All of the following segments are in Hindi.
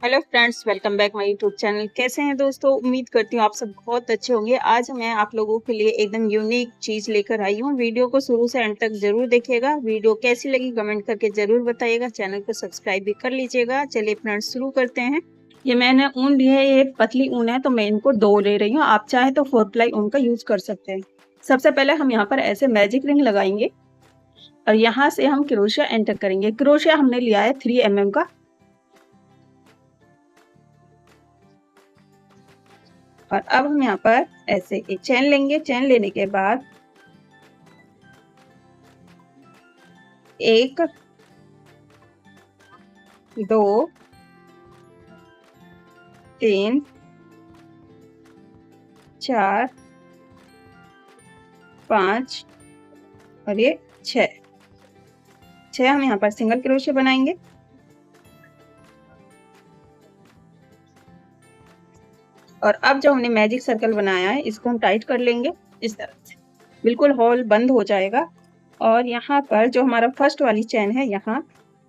Hello friends, welcome back my YouTube channel. कैसे हैं दोस्तों? उम्मीद करती हूँ आप सब बहुत अच्छे होंगे। आज मैं आप लोगों के लिए एकदम यूनिक चीज़ लेकर आई हूँ। वीडियो को शुरू से एंड तक ज़रूर देखिएगा। वीडियो कैसी लगी कमेंट करके ज़रूर बताइएगा। चैनल को सब्सक्राइब भी कर लीजिएगा। चलिए फ्रेंड्स, शुरू करते हैं। ये मैंने ऊन ली है, ये पतली ऊन है तो मैं इनको 2 ले रही हूँ। आप चाहे तो 4 प्लाई ऊन का यूज कर सकते हैं। सबसे पहले हम यहाँ पर ऐसे मैजिक रिंग लगाएंगे और यहाँ से हम क्रोशिया एंटर करेंगे। क्रोशिया हमने लिया है 3 mm का। और अब हम यहाँ पर ऐसे एक चेन लेंगे। चेन लेने के बाद 1 2 3 4 5 और ये 6 हम यहाँ पर सिंगल क्रोशिया बनाएंगे। और अब जो हमने मैजिक सर्कल बनाया है इसको हम टाइट कर लेंगे इस तरह से, बिल्कुल होल बंद हो जाएगा। और यहाँ पर जो हमारा फर्स्ट वाली चेन है यहाँ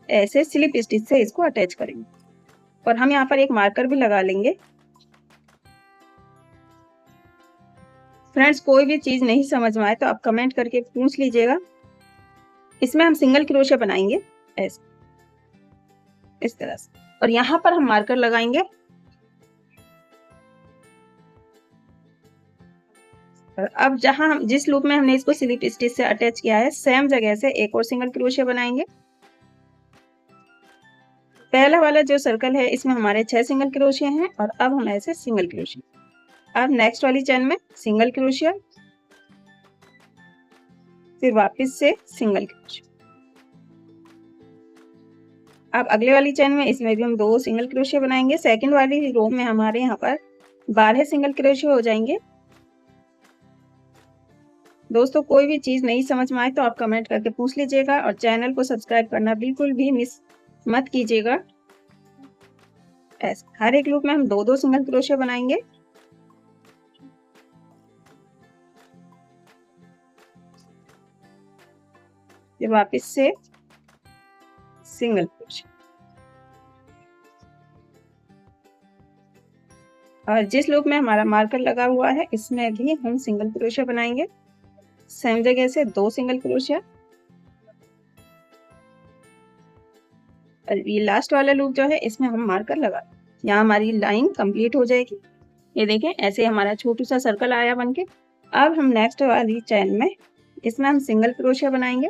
ऐसे स्लिप स्टिच से इसको अटैच करेंगे। और हम यहाँ पर एक मार्कर भी लगा लेंगे। फ्रेंड्स, कोई भी चीज नहीं समझ में आए तो आप कमेंट करके पूछ लीजिएगा। इसमें हम सिंगल क्रोशिया बनाएंगे ऐसे इस तरह से, और यहाँ पर हम मार्कर लगाएंगे। और अब जहां हम जिस लूप में हमने इसको स्लिप स्टिच से अटैच किया है सेम जगह से एक और सिंगल क्रोशिया बनाएंगे। पहला वाला जो सर्कल है इसमें हमारे 6 सिंगल क्रोशिया हैं और अब हम ऐसे सिंगल क्रोशिया। अब नेक्स्ट वाली चेन में सिंगल क्रोशिया, फिर वापस से सिंगल क्रोशिया। अब अगले वाली चेन में इसमें भी हम 2 सिंगल क्रोशिया बनाएंगे। सेकंड वाली रो में हमारे यहाँ पर 12 सिंगल क्रोशिया हो जाएंगे। दोस्तों, कोई भी चीज नहीं समझ में आए तो आप कमेंट करके पूछ लीजिएगा और चैनल को सब्सक्राइब करना बिल्कुल भी मिस मत कीजिएगा। ऐसे हर एक लूप में हम 2 सिंगल क्रोशिया बनाएंगे। फिर वापस से सिंगल क्रोशिया। और जिस लूप में हमारा मार्कर लगा हुआ है इसमें भी हम सिंगल क्रोशिया बनाएंगे। सेम जगह से 2 सिंगल क्रोशिया। और ये लास्ट वाला लूप जो है इसमें हम मार्कर लगा, यहाँ हमारी लाइन कंप्लीट हो जाएगी। ये देखें ऐसे हमारा छोटू सा सर्कल आया बनके। अब हम नेक्स्ट वाली चेन में इसमें हम सिंगल क्रोशिया बनाएंगे।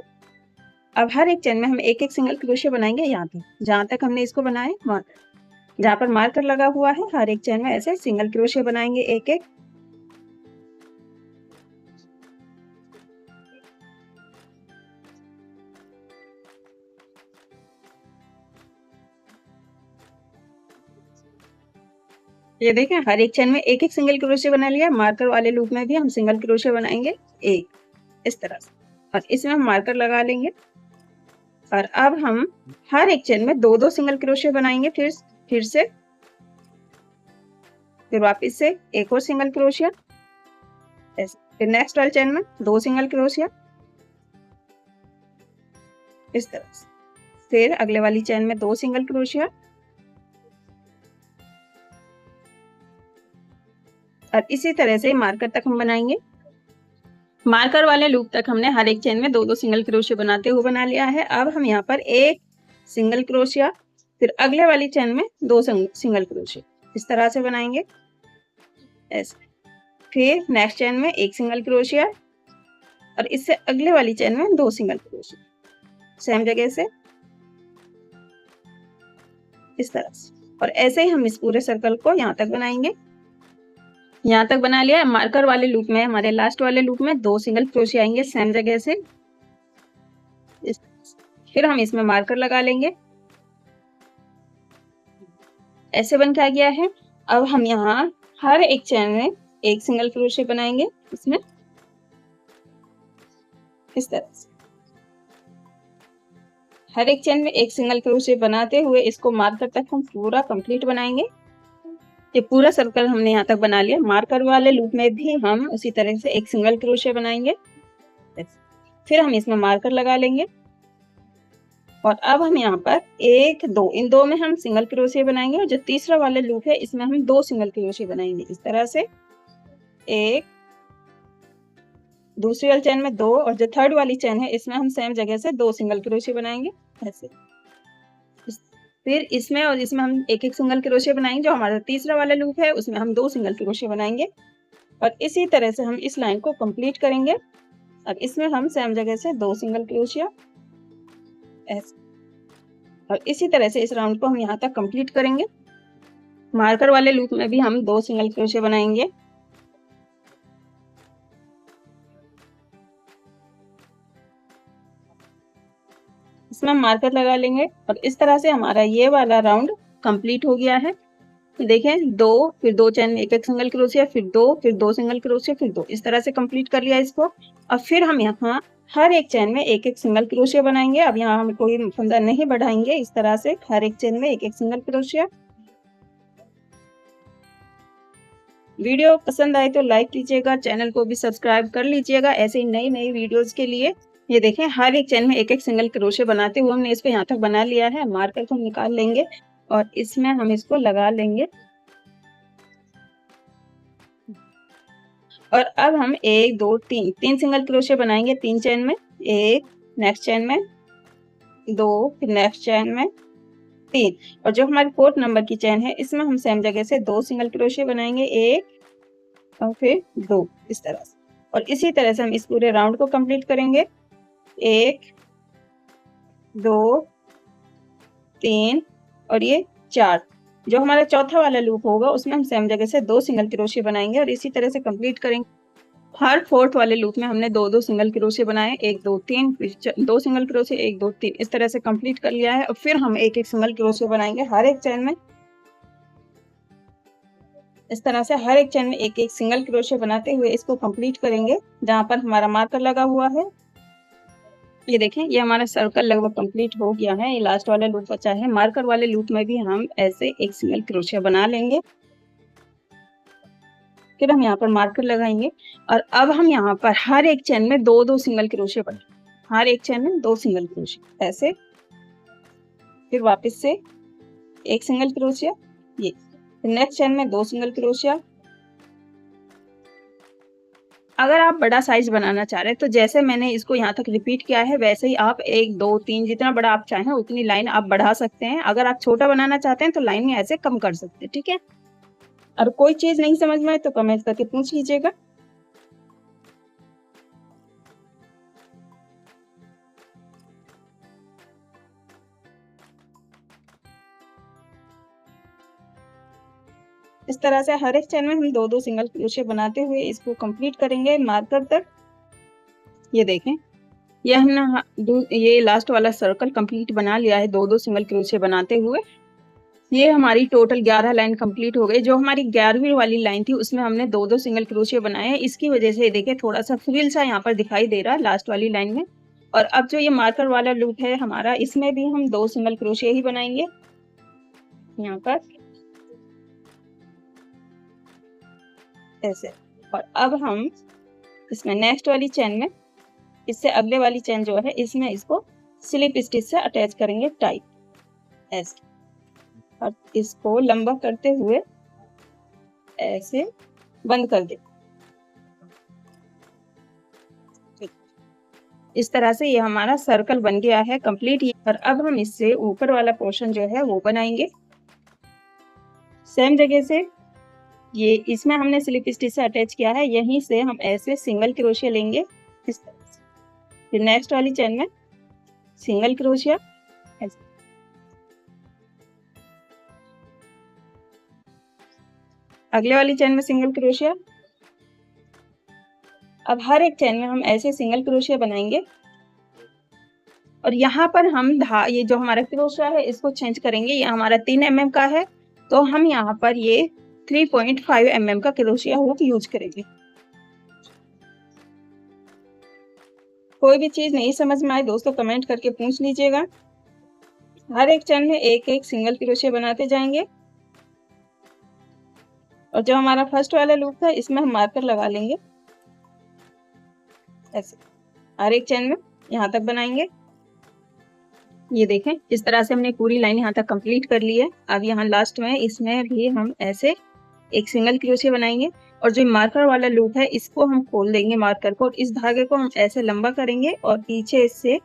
अब हर एक चेन में हम एक सिंगल क्रोशिया बनाएंगे यहाँ तक, जहां तक हमने इसको बनाया वहां तक। जहां पर मार्कर लगा हुआ है हर एक चेन में ऐसे सिंगल क्रोशिया बनाएंगे एक। ये देखें हर एक चेन में एक सिंगल क्रोशिया बना लिया। मार्कर वाले लूप में भी हम सिंगल क्रोशिया बनाएंगे एक इस तरह से, और इसमें हम मार्कर लगा लेंगे। और अब हम हर एक चेन में 2 सिंगल क्रोशिया बनाएंगे। फिर से फिर वापस से एक और सिंगल क्रोशिया, फिर नेक्स्ट वाली चेन में 2 सिंगल क्रोशिया इस तरह से, फिर अगले वाली चेन में 2 सिंगल क्रोशिया। और इसी तरह से मार्कर तक हम बनाएंगे। मार्कर वाले लूप तक हमने हर एक चेन में 2 सिंगल क्रोशिया बनाते हुए बना लिया है। अब हम यहाँ पर एक सिंगल क्रोशिया, फिर अगले वाली चेन में 2 सिंगल क्रोशिया इस तरह से बनाएंगे ऐसे। फिर नेक्स्ट चेन में एक सिंगल क्रोशिया और इससे अगले वाली चेन में 2 सिंगल क्रोशिया सेम जगह से इस तरह से। और ऐसे ही हम इस पूरे सर्कल को यहाँ तक बनाएंगे। यहाँ तक बना लिया। मार्कर वाले लूप में हमारे लास्ट वाले लूप में 2 सिंगल क्रोशिया आएंगे सेम जगह से। फिर हम इसमें मार्कर लगा लेंगे। ऐसे बन के आ गया है। अब हम यहाँ हर एक चेन में एक सिंगल क्रोशिया बनाएंगे इसमें इस तरह से। हर एक चेन में एक सिंगल क्रोशिया बनाते हुए इसको मार्कर तक हम पूरा कंप्लीट बनाएंगे। ये पूरा सर्कल हमने यहाँ तक बना लिया। मार्कर वाले लूप में भी हम उसी तरह से एक सिंगल क्रोशिया बनाएंगे। फिर हम इसमें मार्कर लगा लेंगे। और अब हम यहाँ पर 1 2 इन दो में हम सिंगल क्रोशिया बनाएंगे और जो तीसरा वाला लूप है इसमें हम 2 सिंगल क्रोशिया बनाएंगे इस तरह से। 1, दूसरी वाली चेन में 2 और जो थर्ड वाली चेन है इसमें हम सेम जगह से 2 सिंगल क्रोशिया बनाएंगे ऐसे। फिर इसमें और इसमें हम एक एक सिंगल क्रोशिया बनाएंगे। जो हमारा तीसरा वाला लूप है उसमें हम 2 सिंगल क्रोशिया बनाएंगे और इसी तरह से हम इस लाइन को कंप्लीट करेंगे। अब इसमें हम सेम जगह से 2 सिंगल क्रोशिया ऐसे और इसी तरह से इस राउंड को हम यहाँ तक कंप्लीट करेंगे। मार्कर वाले लूप में भी हम 2 सिंगल क्रोशिया बनाएंगे। इसमें हम मार्कर लगा लेंगे और इस तरह से हमारा ये वाला राउंड कंप्लीट हो गया है। देखें 2 फिर 2 चेन में एक एक सिंगल क्रोशिया फिर 2 सिंगल क्रोशिया फिर 2 इस तरह से कंप्लीट कर लिया इसको। अब फिर हम यहाँ हर एक चेन में एक एक सिंगल क्रोशिया बनाएंगे। अब यहाँ हम कोई फंदा नहीं बढ़ाएंगे, इस तरह से हर एक चेन में एक एक सिंगल क्रोशिया। वीडियो पसंद आए तो लाइक कीजिएगा, चैनल को भी सब्सक्राइब कर लीजिएगा ऐसे ही नई नई वीडियोस के लिए। ये देखें हर एक चेन में एक एक सिंगल क्रोशिया बनाते हुए हमने इसको यहाँ तक बना लिया है। मार्कर को निकाल लेंगे और इसमें हम इसको लगा लेंगे और अब हम 1 2 3 सिंगल क्रोशिया बनाएंगे 3 चेन में। 1 नेक्स्ट चेन में, 2 फिर नेक्स्ट चेन में, 3 और जो हमारी 4th नंबर की चेन है इसमें हम सेम जगह से 2 सिंगल क्रोशिया बनाएंगे 1 और फिर 2 इस तरह से। और इसी तरह से हम इस पूरे राउंड को कंप्लीट करेंगे। 1 2 3 और ये 4। जो हमारा चौथा वाला लूप होगा उसमें हम सेम जगह से 2 सिंगल क्रोशिया बनाएंगे और इसी तरह से कंप्लीट करेंगे। हर 4th वाले लूप में हमने 2 सिंगल क्रोशिया बनाए 1 2 3 फिर 2 सिंगल क्रोशिया 1 2 3 इस तरह से कंप्लीट कर लिया है। और फिर हम एक एक सिंगल क्रोशिया बनाएंगे हर एक चेन में। इस तरह से हर एक चेन में एक एक सिंगल क्रोशिया बनाते हुए इसको कंप्लीट करेंगे जहां पर हमारा मार्कर लगा हुआ है। ये देखें ये हमारा सर्कल लगभग कंप्लीट हो गया है। ये लास्ट वाला लूप बचा है। मार्कर वाले लूप में भी हम ऐसे एक सिंगल क्रोशिया बना लेंगे। फिर हम यहाँ पर मार्कर लगाएंगे और अब हम यहाँ पर हर एक चेन में 2 सिंगल क्रोशिया बनाएंगे। हर एक चेन में 2 सिंगल क्रोशिया ऐसे। फिर वापस से एक सिंगल क्रोशिया, ये नेक्स्ट चेन में 2 सिंगल क्रोशिया। अगर आप बड़ा साइज बनाना चाह रहे हैं तो जैसे मैंने इसको यहाँ तक रिपीट किया है वैसे ही आप 1 2 3 जितना बड़ा आप चाहें उतनी लाइन आप बढ़ा सकते हैं। अगर आप छोटा बनाना चाहते हैं तो लाइन में ऐसे कम कर सकते हैं, ठीक है। और कोई चीज नहीं समझ में आए तो कमेंट करके पूछ लीजिएगा। इस तरह से हर एक चेन में हम 2 सिंगल क्रोशिया बनाते हुए इसको कंप्लीट करेंगे मार्कर तक। ये देखें ये हमने ये लास्ट वाला सर्कल कंप्लीट बना लिया है 2 सिंगल क्रोशिया बनाते हुए। ये हमारी टोटल 11 लाइन कंप्लीट हो गई। जो हमारी 11वीं वाली लाइन थी उसमें हमने 2 सिंगल क्रोशिया बनाए हैं। इसकी वजह से देखिए थोड़ा सा फ्रिल सा यहाँ पर दिखाई दे रहा है लास्ट वाली लाइन में। और अब जो ये मार्कर वाला लूप है हमारा इसमें भी हम 2 सिंगल क्रोशिया ही बनाएंगे यहाँ पर ऐसे। और अब हम इसमें नेक्स्ट वाली चेन में इससे अगले वाली चेन जो है इसमें इसको स्लिप स्टिच से अटैच करेंगे टाइट ऐसे और इसको लंबा करते हुए ऐसे बंद कर दे। इस तरह से ये हमारा सर्कल बन गया है कंप्लीट। और अब हम इससे ऊपर वाला पोर्शन जो है वो बनाएंगे सेम जगह से। ये इसमें हमने स्लिप स्टिच से अटैच किया है, यहीं से हम ऐसे सिंगल क्रोशिया लेंगे इस तरह से। फिर नेक्स्ट वाली चेन में सिंगल क्रोशिया ऐसे। अगले वाली चेन में सिंगल क्रोशिया। अब हर एक चेन में हम ऐसे सिंगल क्रोशिया बनाएंगे और यहाँ पर हम ये जो हमारा क्रोशिया है इसको चेंज करेंगे। ये हमारा 3 mm का है तो हम यहाँ पर ये 3.5 mm का क्रोशिया हुक यूज करेंगे। कोई भी चीज नहीं समझ में आए दोस्तों कमेंट करके पूछ लीजिएगा। हर एक चेन में एक एक सिंगल क्रोशिया बनाते जाएंगे। और जो हमारा फर्स्ट वाला लूप था इसमें हम मार्कर लगा लेंगे ऐसे। हर एक चेन में यहाँ तक बनाएंगे ये देखें इस तरह से हमने पूरी लाइन यहाँ तक कंप्लीट कर ली है। अब यहाँ लास्ट में इसमें भी हम ऐसे एक सिंगल क्रोशे बनाएंगे और जो मार्कर वाला लूप है इसको हम खोल देंगे मार्कर को, और इस धागे को हम ऐसे लंबा करेंगे और पीछे से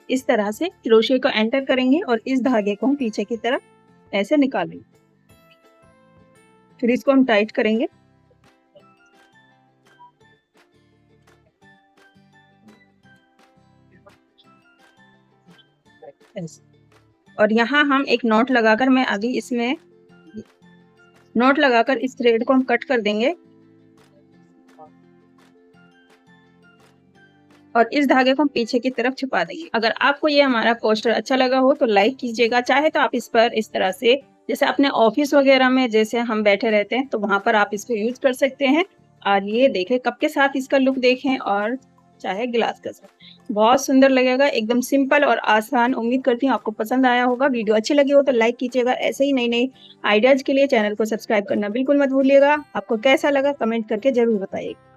इस तरह से क्रोशे को एंटर करेंगे और इस धागे को हम पीछे की तरफ ऐसे निकालेंगे। फिर इसको हम टाइट करेंगे। और यहाँ हम एक नॉट लगाकर, मैं अभी इसमें नॉट लगाकर इस थ्रेड को हम कट कर देंगे और इस धागे को हम पीछे की तरफ छुपा देंगे। अगर आपको ये हमारा पोस्टर अच्छा लगा हो तो लाइक कीजिएगा, चाहे तो आप इस पर इस तरह से जैसे अपने ऑफिस वगैरह में जैसे हम बैठे रहते हैं तो वहां पर आप इसको यूज कर सकते हैं। और ये देखें कप के साथ इसका लुक देखें और चाहे गिलास के साथ, बहुत सुंदर लगेगा, एकदम सिंपल और आसान। उम्मीद करती हूँ आपको पसंद आया होगा। वीडियो अच्छी लगी हो तो लाइक कीजिएगा। ऐसे ही नई नई आइडियाज के लिए चैनल को सब्सक्राइब करना बिल्कुल मत भूलिएगा। आपको कैसा लगा कमेंट करके जरूर बताइएगा।